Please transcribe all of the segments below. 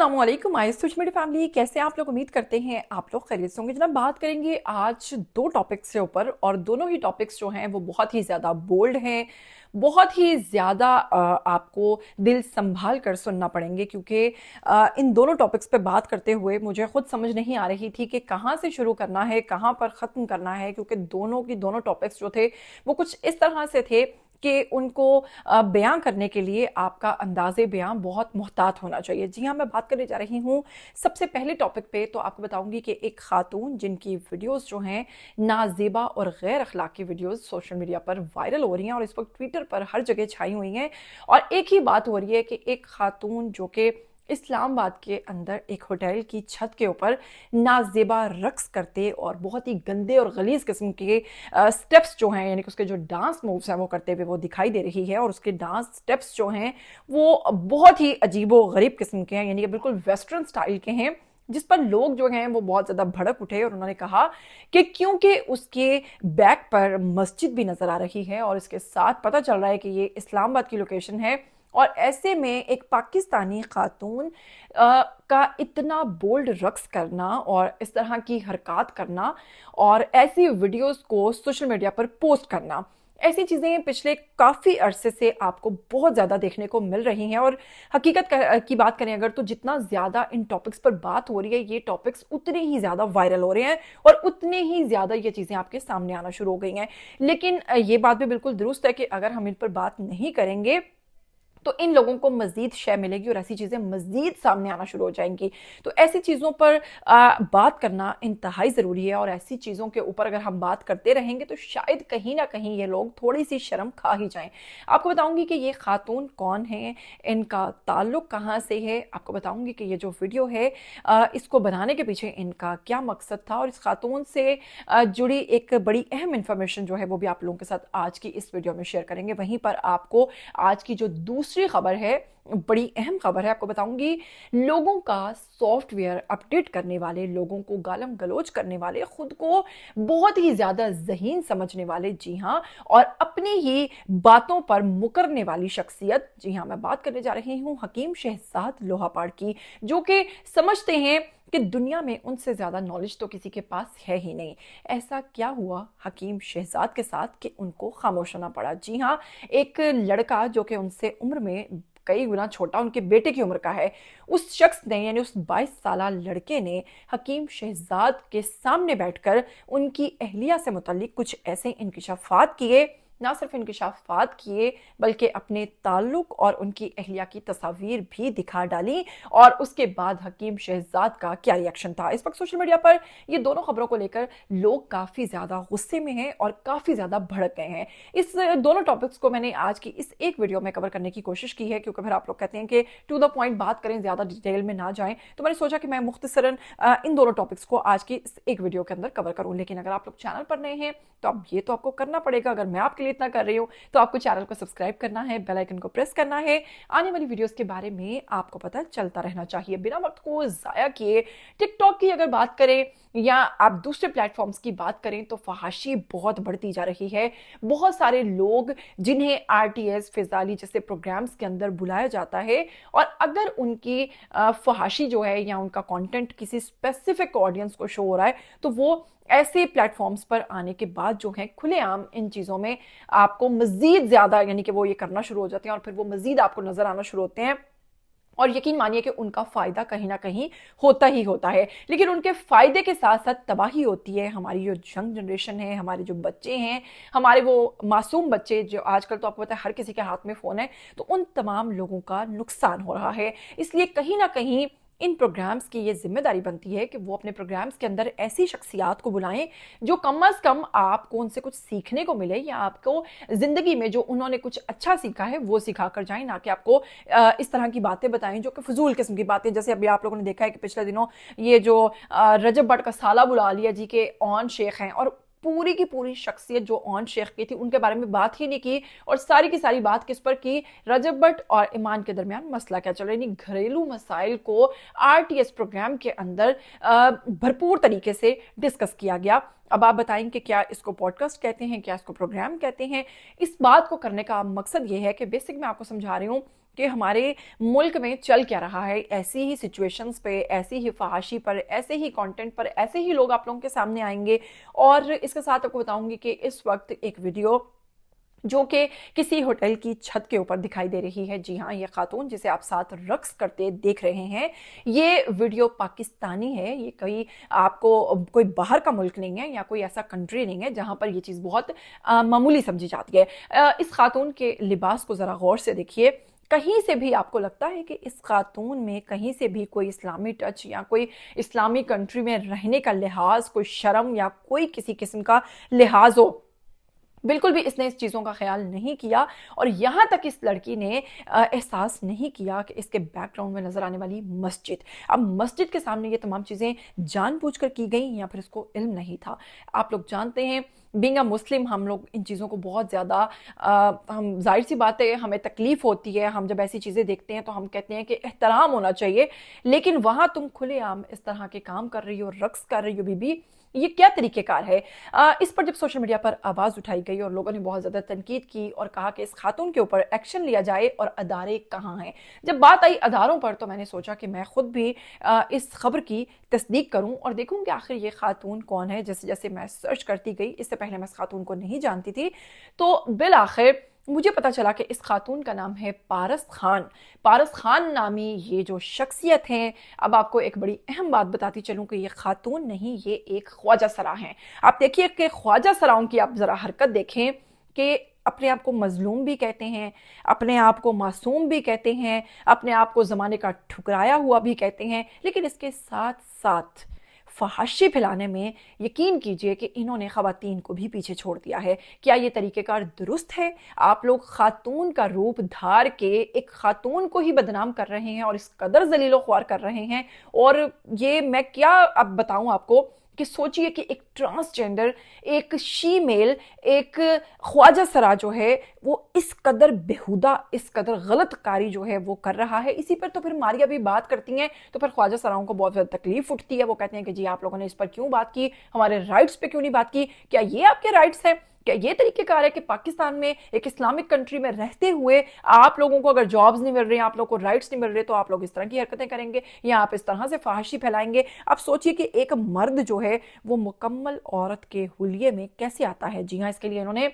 अस्सलामुअलैकुम my social media family, कैसे आप लोग? उम्मीद करते हैं आप लोग खैरियत से होंगे। जनाब, बात करेंगे आज दो टॉपिक्स के ऊपर और दोनों ही टॉपिक्स जो हैं वो बहुत ही ज़्यादा बोल्ड हैं, बहुत ही ज़्यादा आपको दिल संभाल कर सुनना पड़ेंगे क्योंकि इन दोनों टॉपिक्स पे बात करते हुए मुझे खुद समझ नहीं आ रही थी कि कहाँ से शुरू करना है, कहाँ पर ख़त्म करना है, क्योंकि दोनों टॉपिक्स जो थे वो कुछ इस तरह से थे कि उनको बयां करने के लिए आपका अंदाज़े बयां बहुत मुहतात होना चाहिए। जी हाँ, मैं बात करने जा रही हूँ सबसे पहले टॉपिक पे। तो आपको बताऊंगी कि एक खातून जिनकी वीडियोस जो हैं नाजेबा और गैर अखलाकी वीडियोस सोशल मीडिया पर वायरल हो रही हैं और इस वक्त ट्विटर पर हर जगह छाई हुई हैं, और एक ही बात हो रही है कि एक खातून जो कि इस्लामाबाद के अंदर एक होटल की छत के ऊपर नाजेबा रक्स करते और बहुत ही गंदे और गलीज किस्म के स्टेप्स जो हैं, यानी कि उसके जो डांस मूव्स हैं वो करते हुए वो दिखाई दे रही है। और उसके डांस स्टेप्स जो हैं वो बहुत ही अजीबो गरीब किस्म के हैं, यानी कि बिल्कुल वेस्टर्न स्टाइल के हैं, जिस पर लोग जो हैं वो बहुत ज़्यादा भड़क उठे और उन्होंने कहा कि क्योंकि उसके बैक पर मस्जिद भी नज़र आ रही है और इसके साथ पता चल रहा है कि ये इस्लामाबाद की लोकेशन है, और ऐसे में एक पाकिस्तानी खातून का इतना बोल्ड रक्स करना और इस तरह की हरकत करना और ऐसी वीडियोस को सोशल मीडिया पर पोस्ट करना, ऐसी चीज़ें पिछले काफ़ी अरसे से आपको बहुत ज़्यादा देखने को मिल रही हैं। और हकीकत की बात करें अगर, तो जितना ज़्यादा इन टॉपिक्स पर बात हो रही है, ये टॉपिक्स उतने ही ज़्यादा वायरल हो रहे हैं और उतने ही ज़्यादा ये चीज़ें आपके सामने आना शुरू हो गई हैं। लेकिन ये बात भी बिल्कुल दुरुस्त है कि अगर हम इन पर बात नहीं करेंगे तो इन लोगों को मजीद शय मिलेगी और ऐसी चीज़ें मजीद सामने आना शुरू हो जाएंगी। तो ऐसी चीज़ों पर बात करना इंतहाई ज़रूरी है, और ऐसी चीज़ों के ऊपर अगर हम बात करते रहेंगे तो शायद कहीं ना कहीं ये लोग थोड़ी सी शर्म खा ही जाएं। आपको बताऊंगी कि ये खातून कौन है, इनका ताल्लुक कहाँ से है, आपको बताऊंगी कि ये जो वीडियो है इसको बनाने के पीछे इनका क्या मकसद था, और इस खातून से जुड़ी एक बड़ी अहम इंफॉर्मेशन जो है वो भी आप लोगों के साथ आज की इस वीडियो में शेयर करेंगे। वहीं पर आपको आज की जो दूसरी खबर है, बड़ी अहम खबर है, आपको बताऊंगी लोगों का सॉफ्टवेयर अपडेट करने वाले, लोगों को गालम गलोच करने वाले, खुद को बहुत ही ज्यादा ज़हीन समझने वाले, जी हां, और अपनी ही बातों पर मुकरने वाली शख्सियत, जी हां, मैं बात करने जा रही हूं हकीम शहजाद लोहापाड़ की, जो कि समझते हैं कि दुनिया में उनसे ज्यादा नॉलेज तो किसी के पास है ही नहीं। ऐसा क्या हुआ हकीम शहजाद के साथ कि उनको खामोश होना पड़ा? जी हाँ, एक लड़का जो कि उनसे उम्र में कई गुना छोटा, उनके बेटे की उम्र का है, उस शख्स ने, यानी उस 22 साल लड़के ने हकीम शहजाद के सामने बैठकर उनकी अहलिया से मुताल्लिक कुछ ऐसे इंकिशाफात किए, ना सिर्फ इंकिशाफात किए बल्कि अपने ताल्लुक और उनकी अहलिया की तस्वीर भी दिखा डाली। और उसके बाद हकीम शहजाद का क्या रिएक्शन था? इस वक्त सोशल मीडिया पर ये दोनों खबरों को लेकर लोग काफ़ी ज़्यादा गुस्से में हैं और काफ़ी ज़्यादा भड़क गए हैं। इस दोनों टॉपिक्स को मैंने आज की इस एक वीडियो में कवर करने की कोशिश की है, क्योंकि फिर आप लोग कहते हैं कि टू द पॉइंट बात करें, ज़्यादा डिटेल में ना जाएं, तो मैंने सोचा कि मैं मुख्तसरन इन दोनों टॉपिक्स को आज की इस एक वीडियो के अंदर कवर करूं। लेकिन अगर आप लोग चैनल पर नए हैं तो अब ये तो आपको करना पड़ेगा, अगर मैं आपके लिए इतना कर रही हूँ तो आपको चैनल को सब्सक्राइब करना है, बेल आइकन को प्रेस करना है, आने वाली वीडियोस के बारे में आपको पता चलता रहना चाहिए। बिना वक्त को जाया किए टिकटॉक की अगर बात करें या आप दूसरे प्लेटफॉर्म्स की बात करें तो फहाशी बहुत बढ़ती जा रही है। बहुत सारे लोग जिन्हें आरटीएस, फिजाली जैसे प्रोग्राम्स के अंदर बुलाया जाता है, और अगर उनकी फहाशी जो है या उनका कंटेंट किसी स्पेसिफिक ऑडियंस को शो हो रहा है तो वो ऐसे प्लेटफॉर्म्स पर आने के बाद जो है खुलेआम इन चीज़ों में आपको मजीद ज़्यादा, यानी कि वो ये करना शुरू हो जाते हैं और फिर वो मजीद आपको नजर आना शुरू होते हैं। और यकीन मानिए कि उनका फायदा कहीं ना कहीं होता ही होता है, लेकिन उनके फायदे के साथ साथ तबाही होती है। हमारी जो यंग जनरेशन है, हमारे जो बच्चे हैं, हमारे वो मासूम बच्चे जो आजकल तो आपको पता है हर किसी के हाथ में फोन है, तो उन तमाम लोगों का नुकसान हो रहा है। इसलिए कहीं ना कहीं इन प्रोग्राम्स की ये जिम्मेदारी बनती है कि वो अपने प्रोग्राम्स के अंदर ऐसी शख्सियात को बुलाएं जो कम अज कम आपको उनसे कुछ सीखने को मिले, या आपको जिंदगी में जो उन्होंने कुछ अच्छा सीखा है वो सिखा कर जाएं, ना कि आपको इस तरह की बातें बताएं जो कि फजूल किस्म की बातें। जैसे अभी आप लोगों ने देखा है कि पिछले दिनों ये जो रजब भट्ट का साला बुला लिया जी के ऑन शेख हैं, और पूरी की पूरी शख्सियत जो ऑन शेख की थी उनके बारे में बात ही नहीं की, और सारी की सारी बात किस पर की? रजब भट्ट और ईमान के दरमियान मसला क्या चल रहा है, यानी घरेलू मसाइल को आरटीएस प्रोग्राम के अंदर भरपूर तरीके से डिस्कस किया गया। अब आप बताएं कि क्या इसको पॉडकास्ट कहते हैं, क्या इसको प्रोग्राम कहते हैं? इस बात को करने का मकसद ये है कि बेसिक मैं आपको समझा रही हूँ कि हमारे मुल्क में चल क्या रहा है। ऐसी ही सिचुएशंस पे, ऐसी ही फहाशी पर, ऐसे ही कंटेंट पर, ऐसे ही लोग आप लोगों के सामने आएंगे। और इसके साथ आपको बताऊंगी कि इस वक्त एक वीडियो जो कि किसी होटल की छत के ऊपर दिखाई दे रही है। जी हाँ, ये खातून जिसे आप साथ रक्स करते देख रहे हैं, ये वीडियो पाकिस्तानी है। ये कोई आपको कोई बाहर का मुल्क नहीं है या कोई ऐसा कंट्री नहीं है जहां पर ये चीज़ बहुत मामूली समझी जाती है। इस खातून के लिबास को ज़रा गौर से देखिए। कहीं से भी आपको लगता है कि इस खातून में कहीं से भी कोई इस्लामी टच या कोई इस्लामी कंट्री में रहने का लिहाज, कोई शर्म या कोई किसी किस्म का लिहाज हो? बिल्कुल भी इसने इस चीज़ों का ख्याल नहीं किया। और यहाँ तक इस लड़की ने एहसास नहीं किया कि इसके बैकग्राउंड में नज़र आने वाली मस्जिद, अब मस्जिद के सामने ये तमाम चीज़ें जानबूझकर की गई या फिर इसको इल्म नहीं था। आप लोग जानते हैं, बीइंग अ मुस्लिम हम लोग इन चीज़ों को बहुत ज़्यादा हम जाहिर सी बात है, हमें तकलीफ़ होती है। हम जब ऐसी चीज़ें देखते हैं तो हम कहते हैं कि एहतराम होना चाहिए। लेकिन वहाँ तुम खुलेआम इस तरह के काम कर रही हो, रक्स कर रही हो बीबी, ये क्या तरीक़ेकार है? इस पर जब सोशल मीडिया पर आवाज़ उठाई गई और लोगों ने बहुत ज़्यादा तनकीद की और कहा कि इस खातून के ऊपर एक्शन लिया जाए और अदारे कहाँ हैं। जब बात आई अदारों पर तो मैंने सोचा कि मैं खुद भी इस खबर की तस्दीक करूं और देखूं कि आखिर ये खातून कौन है। जैसे जैसे मैं सर्च करती गई, इससे पहले मैं इस खातून को नहीं जानती थी, तो बिल आखिर मुझे पता चला कि इस खातून का नाम है पारस खान। पारस खान नामी ये जो शख्सियत है, अब आपको एक बड़ी अहम बात बताती चलूं कि ये खातून नहीं, ये एक ख्वाजा सरा हैं। आप देखिए कि ख्वाजा सराओं की आप ज़रा हरकत देखें कि अपने आप को मजलूम भी कहते हैं, अपने आप को मासूम भी कहते हैं, अपने आप को ज़माने का ठुकराया हुआ भी कहते हैं, लेकिन इसके साथ साथ फहाशी फैलाने में यकीन कीजिए कि इन्होंने ख़वातीन को भी पीछे छोड़ दिया है। क्या ये तरीक़ेकार दुरुस्त है? आप लोग खातून का रूप धार के एक खातून को ही बदनाम कर रहे हैं और इस कदर जलीलो ख्वार कर रहे हैं। और ये मैं क्या अब बताऊं आपको कि सोचिए कि एक ट्रांसजेंडर, एक शी मेल, एक ख्वाजा सरा जो है वो इस कदर बेहुदा, इस कदर गलत कारी जो है वो कर रहा है। इसी पर तो फिर मारिया भी बात करती हैं तो फिर ख्वाजा सराओं को बहुत ज़्यादा तकलीफ उठती है। वो कहते हैं कि जी आप लोगों ने इस पर क्यों बात की, हमारे राइट्स पे क्यों नहीं बात की? क्या ये आपके राइट्स हैं? क्या ये तरीक़ेकार है कि पाकिस्तान में एक इस्लामिक कंट्री में रहते हुए आप लोगों को अगर जॉब्स नहीं मिल रही, आप लोगों को राइट्स नहीं मिल रहे, तो आप लोग इस तरह की हरकतें करेंगे या आप इस तरह से फहाशी फैलाएंगे? आप सोचिए कि एक मर्द जो है वो मुकम्मल औरत के हुलिये में कैसे आता है। जी हाँ, इसके लिए इन्होंने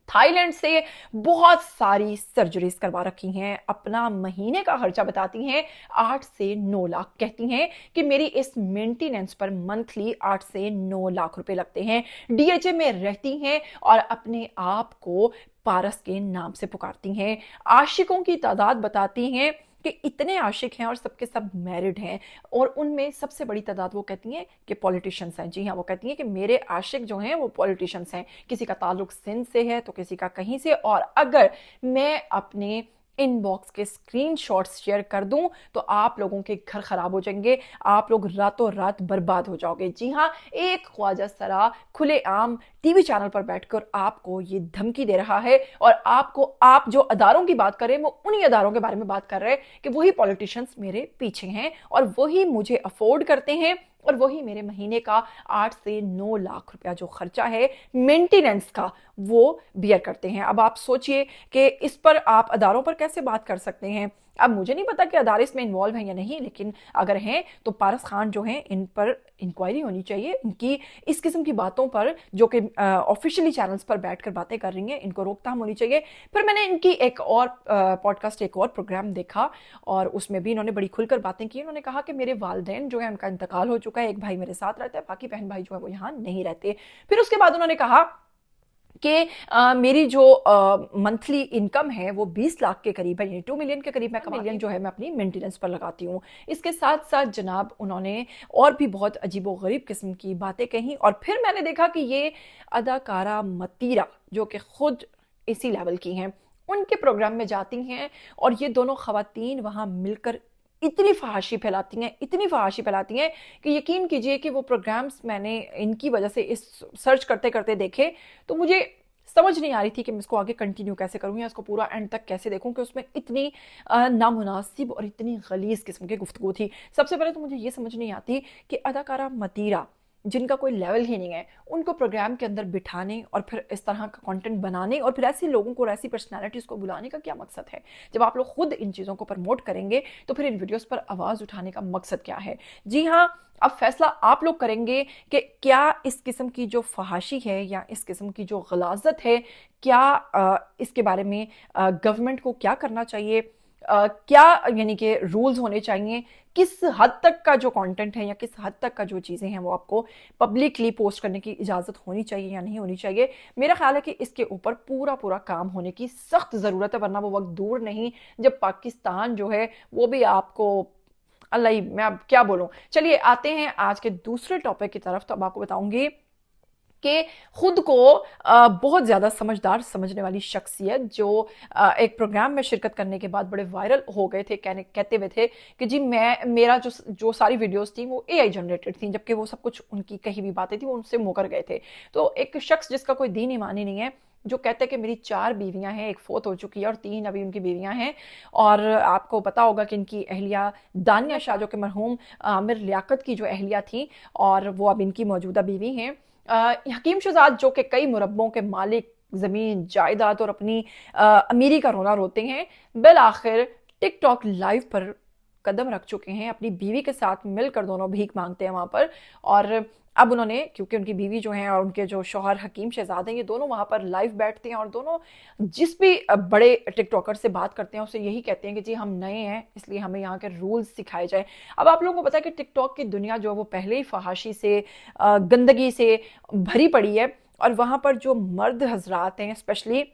थाईलैंड से बहुत सारी सर्जरीज करवा रखी हैं। अपना महीने का खर्चा बताती हैं 8 से 9 लाख। कहती हैं कि मेरी इस मेंटेनेंस पर मंथली 8 से 9 लाख रुपए लगते हैं। डीएचए में रहती हैं और अपने आप को पारस के नाम से पुकारती हैं। आशिकों की तादाद बताती हैं कि इतने आशिक हैं और सबके सब मैरिड हैं। और उनमें सबसे बड़ी तादाद वो कहती हैं कि पॉलिटिशियंस हैं। जी हाँ, वो कहती हैं कि मेरे आशिक जो हैं वो पॉलिटिशियंस हैं। किसी का ताल्लुक सिंध से है तो किसी का कहीं से। और अगर मैं अपने इनबॉक्स के स्क्रीनशॉट्स शेयर कर दूं तो आप लोगों के घर खराब हो जाएंगे, आप लोग रातों रात बर्बाद हो जाओगे। जी हाँ, एक ख्वाजा सरा खुलेआम टीवी चैनल पर बैठकर आपको ये धमकी दे रहा है और आपको, आप जो अदारों की बात कर रहे हैं वो उन्हीं अदारों के बारे में बात कर रहे हैं कि वही पॉलिटिशियंस मेरे पीछे हैं और वही मुझे अफोर्ड करते हैं और वही मेरे महीने का 8 से 9 लाख रुपया जो खर्चा है मेंटेनेंस का वो बियर करते हैं। अब आप सोचिए कि इस पर आप अदारों पर कैसे बात कर सकते हैं। अब मुझे नहीं पता कि अदारे इसमें इन्वॉल्व हैं या नहीं, लेकिन अगर हैं तो पारस खान जो हैं इन पर इंक्वायरी होनी चाहिए। इनकी इस किस्म की बातों पर जो कि ऑफिशियली चैनल्स पर बैठकर बातें कर रही हैं, इनको रोकथाम होनी चाहिए। फिर मैंने इनकी एक और पॉडकास्ट, एक और प्रोग्राम देखा और उसमें भी इन्होंने बड़ी खुलकर बातें की। इन्होंने कहा कि मेरे वालिदैन जो है उनका इंतकाल हो चुका है, एक भाई मेरे साथ रहता है, बाकी बहन भाई जो है वो यहाँ नहीं रहते। फिर उसके बाद उन्होंने कहा कि मेरी जो मंथली इनकम है वो 20 लाख के करीब है, यानी 2 मिलियन के करीब मैं कमाती हूं। मिलियन जो है मैं अपनी मेंटेनेंस पर लगाती हूँ। इसके साथ साथ जनाब उन्होंने और भी बहुत अजीबो गरीब किस्म की बातें कही। और फिर मैंने देखा कि ये अदाकारा मतीरा जो कि खुद इसी लेवल की हैं, उनके प्रोग्राम में जाती हैं और ये दोनों खवातीन वहां मिलकर इतनी फहाशी फैलाती हैं, इतनी फहाशी फैलाती हैं कि यकीन कीजिए कि वो प्रोग्राम्स मैंने इनकी वजह से इस सर्च करते करते देखे तो मुझे समझ नहीं आ रही थी कि मैं इसको आगे कंटिन्यू कैसे करूँ या इसको पूरा एंड तक कैसे देखूँ कि उसमें इतनी नामुनासिब और इतनी गलीज किस्म की गुफ्तगू थी। सबसे पहले तो मुझे ये समझ नहीं आती कि अदाकारा मतीरा जिनका कोई लेवल ही नहीं है, उनको प्रोग्राम के अंदर बिठाने और फिर इस तरह का कंटेंट बनाने और फिर ऐसे लोगों को और ऐसी पर्सनैलिटीज़ को बुलाने का क्या मकसद है? जब आप लोग खुद इन चीज़ों को प्रमोट करेंगे तो फिर इन वीडियोस पर आवाज़ उठाने का मकसद क्या है? जी हाँ, अब फैसला आप लोग करेंगे कि क्या इस किस्म की जो फहाशी है या इस किस्म की जो गलाजत है, क्या इसके बारे में गवर्नमेंट को क्या करना चाहिए? क्या यानी कि रूल्स होने चाहिए? किस हद तक का जो कंटेंट है या किस हद तक का जो चीज़ें हैं वो आपको पब्लिकली पोस्ट करने की इजाज़त होनी चाहिए या नहीं होनी चाहिए? मेरा ख्याल है कि इसके ऊपर पूरा पूरा काम होने की सख्त ज़रूरत है, वरना वो वक्त दूर नहीं जब पाकिस्तान जो है वो भी आपको, अल्लाह ही, मैं अब क्या बोलूं। चलिए आते हैं आज के दूसरे टॉपिक की तरफ। तो अब आपको बताऊंगी कि खुद को बहुत ज़्यादा समझदार समझने वाली शख्सियत जो एक प्रोग्राम में शिरकत करने के बाद बड़े वायरल हो गए थे, कहते हुए थे कि जी मैं मेरा जो जो सारी वीडियोस थी वो एआई जनरेटेड थी, जबकि वो सब कुछ उनकी कही हुई बातें थी, वो उनसे मुकर गए थे। तो एक शख्स जिसका कोई दीन ईमान ही नहीं है, जो कहते हैं कि मेरी 4 बीवियां हैं, एक फोत हो चुकी है और 3 अभी उनकी बीवियां हैं। और आपको पता होगा कि इनकी अहलिया दानिया शाह, जो कि मरहूम आमिर लियाकत की जो अहलिया थी, और वो अब इनकी मौजूदा बीवी हैं। हकीम शहजाद जो कि कई मुरब्बों के मालिक, ज़मीन जायदाद और अपनी अमीरी का रोना रोते हैं, बिल आखिर टिकटॉक लाइव पर कदम रख चुके हैं। अपनी बीवी के साथ मिलकर दोनों भीख मांगते हैं वहां पर। और अब उन्होंने, क्योंकि उनकी बीवी जो हैं और उनके जो शौहर हकीम शहजाद हैं, ये दोनों वहां पर लाइव बैठते हैं और दोनों जिस भी बड़े टिकटॉकर से बात करते हैं उसे यही कहते हैं कि जी हम नए हैं, इसलिए हमें यहाँ के रूल्स सिखाए जाए। अब आप लोगों को पता है कि टिकटॉक की दुनिया जो है वो पहले ही फहाशी से, गंदगी से भरी पड़ी है। और वहां पर जो मर्द हजरात हैं, स्पेशली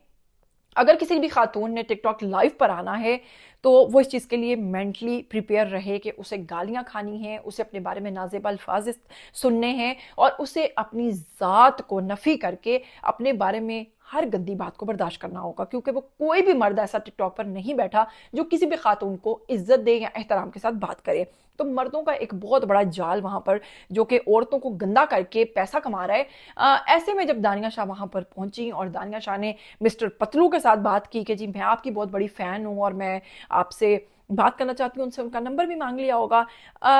अगर किसी भी खातून ने टिकटॉक लाइव पर आना है, तो वो इस चीज़ के लिए मेंटली प्रिपेयर रहे कि उसे गालियां खानी हैं, उसे अपने बारे में नाजेब अल्फाज सुनने हैं और उसे अपनी ज़ात को नफ़ी करके अपने बारे में हर गंदी बात को बर्दाश्त करना होगा। क्योंकि वो कोई भी मर्द ऐसा टिकटॉक पर नहीं बैठा जो किसी भी खातून को इज्जत दे या एहतराम के साथ बात करे। तो मर्दों का एक बहुत बड़ा जाल वहां पर, जो कि औरतों को गंदा करके पैसा कमा रहा है। ऐसे में जब दानिया शाह वहां पर पहुंची और दानिया शाह ने मिस्टर पतलू के साथ बात की कि जी मैं आपकी बहुत बड़ी फ़ैन हूँ और मैं आपसे बात करना चाहती हूँ, उनसे उनका नंबर भी मांग लिया होगा।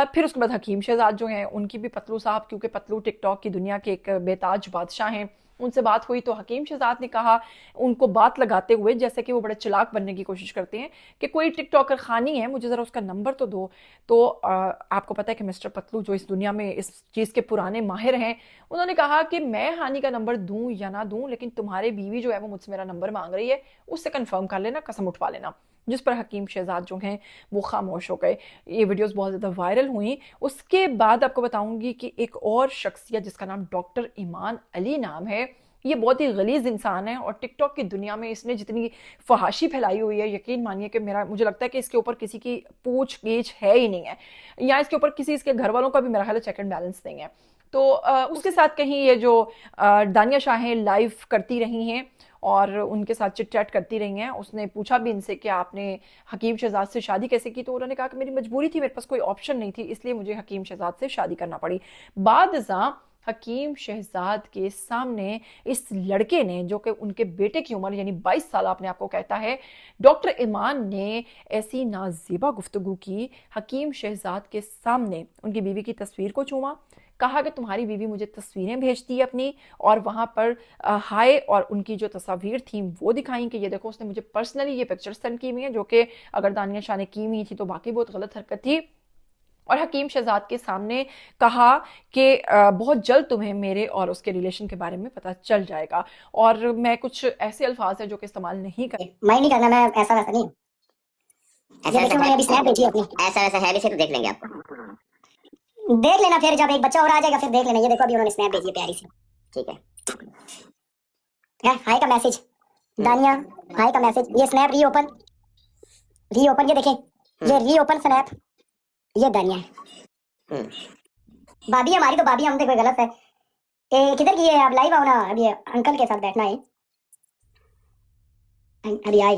फिर उसके बाद हकीम शहजाद जो हैं उनकी भी पतलू साहब, क्योंकि पतलू टिकटॉक की दुनिया के एक बेताज बादशाह हैं, उनसे बात हुई। तो हकीम शहजाद ने कहा, उनको बात लगाते हुए, जैसे कि वो बड़े चालाक बनने की कोशिश करते हैं, कि कोई टिकटॉकर खानी है, मुझे ज़रा उसका नंबर तो दो। तो आपको पता है कि मिस्टर पतलू जो इस दुनिया में इस चीज़ के पुराने माहिर हैं, उन्होंने कहा कि मैं हानि का नंबर दूं या ना दूं, लेकिन तुम्हारी बीवी जो है वो मुझसे मेरा नंबर मांग रही है, उससे कंफर्म कर लेना, कसम उठवा लेना। जिस पर हकीम शहजाद जो हैं वो खामोश हो गए। ये वीडियोस बहुत ज़्यादा वायरल हुई। उसके बाद आपको बताऊंगी कि एक और शख्सियत जिसका नाम डॉक्टर ईमान अली नाम है, ये बहुत ही गलीज इंसान है और टिकटॉक की दुनिया में इसने जितनी फहाशी फैलाई हुई है, यकीन मानिए कि मुझे लगता है कि इसके ऊपर किसी की पूछ गीछ है ही नहीं है, या इसके ऊपर किसी इसके घर वालों का भी मेरा ख्याल है चेक एंड बैलेंस नहीं है। तो उसके साथ कहीं ये जो दानिया शाहें लाइव करती रही हैं और उनके साथ चिट चैट करती रही हैं। उसने पूछा भी इनसे कि आपने हकीम शहजाद से शादी कैसे की, तो उन्होंने कहा कि मेरी मजबूरी थी, मेरे पास कोई ऑप्शन नहीं थी, इसलिए मुझे हकीम शहजाद से शादी करना पड़ी। बाद हकीम शहजाद के सामने इस लड़के ने, जो कि उनके बेटे की उम्र यानी 22 साल अपने आप को कहता है, डॉक्टर ईमान ने ऐसी नाजेबा गुफ्तगू की, हकीम शहजाद के सामने उनकी बीवी की तस्वीर को चूमा, कहा कि तुम्हारी बीवी मुझे तस्वीरें भेजती है अपनी, और वहां पर हाय और उनकी जो तस्वीर थी वो दिखाई कि ये देखो उसने मुझे पर्सनली ये पिक्चर सेंड की हुई है, जो कि अगर दानिया शाह ने की हुई थी तो बाकी बहुत गलत हरकत थी। और हकीम शहजाद के सामने कहा कि बहुत जल्द तुम्हें मेरे और उसके रिलेशन के बारे में पता चल जाएगा। और मैं कुछ ऐसे अल्फाज है जो कि इस्तेमाल नहीं कर, माइंड नहीं करना, मैं ऐसा वैसा नहीं हूं। ऐसा वैसा मैंने अभी स्नैप भेजी अपनी, ऐसा वैसा है भी से तो देख लेंगे आपको, देख लेना, फिर जब एक बच्चा और आ जाएगा फिर देख लेना। ये देखो अभी उन्होंने स्नैप भेजी है प्यारी सी, ठीक है हाय का मैसेज, दानिया हाय का मैसेज, ये स्नैप रीओपन, ये देखें, ये रीओपन स्नैप, ये दानिया है। भाभी हमारी तो भाभी, हम देखो गलत है। किधर की है आप, लाइव आओ ना, अभी अंकल के साथ बैठना है, अभी आई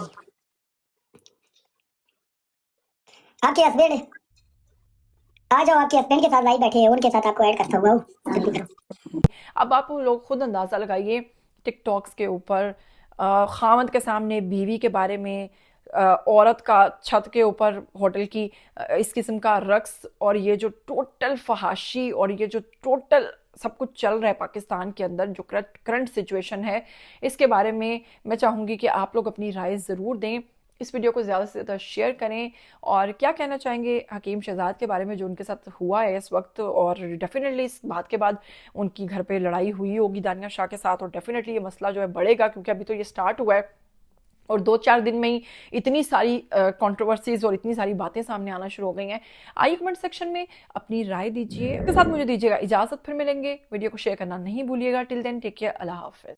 आपके हस्बैंड, आ जाओ, आपके हस्बैंड के साथ लाइव बैठे हैं, उनके साथ आपको ऐड करता हुआ। अब आप लोग खुद अंदाज़ा लगाइए, टिकटॉक्स के ऊपर खामद के सामने बीवी के बारे में, औरत का छत के ऊपर होटल की इस किस्म का रक्स, और ये जो टोटल फहाशी और ये जो टोटल सब कुछ चल रहा है पाकिस्तान के अंदर, जो करंट सिचुएशन है, इसके बारे में मैं चाहूँगी कि आप लोग अपनी राय ज़रूर दें। इस वीडियो को ज़्यादा से ज़्यादा शेयर करें। और क्या कहना चाहेंगे हकीम शहजाद के बारे में जो उनके साथ हुआ है इस वक्त, और डेफिनेटली इस बात के बाद उनकी घर पे लड़ाई हुई होगी दानिया शाह के साथ, और डेफिनेटली ये मसला जो है बढ़ेगा, क्योंकि अभी तो ये स्टार्ट हुआ है और 2-4 दिन में ही इतनी सारी कंट्रोवर्सीज और इतनी सारी बातें सामने आना शुरू हो गई हैं। आइए कमेंट सेक्शन में अपनी राय दीजिए, उसके साथ मुझे दीजिएगा इजाज़त। फिर मिलेंगे, वीडियो को शेयर करना नहीं भूलिएगा। टिल देन टेक केयर, अल्लाह हाफिज़।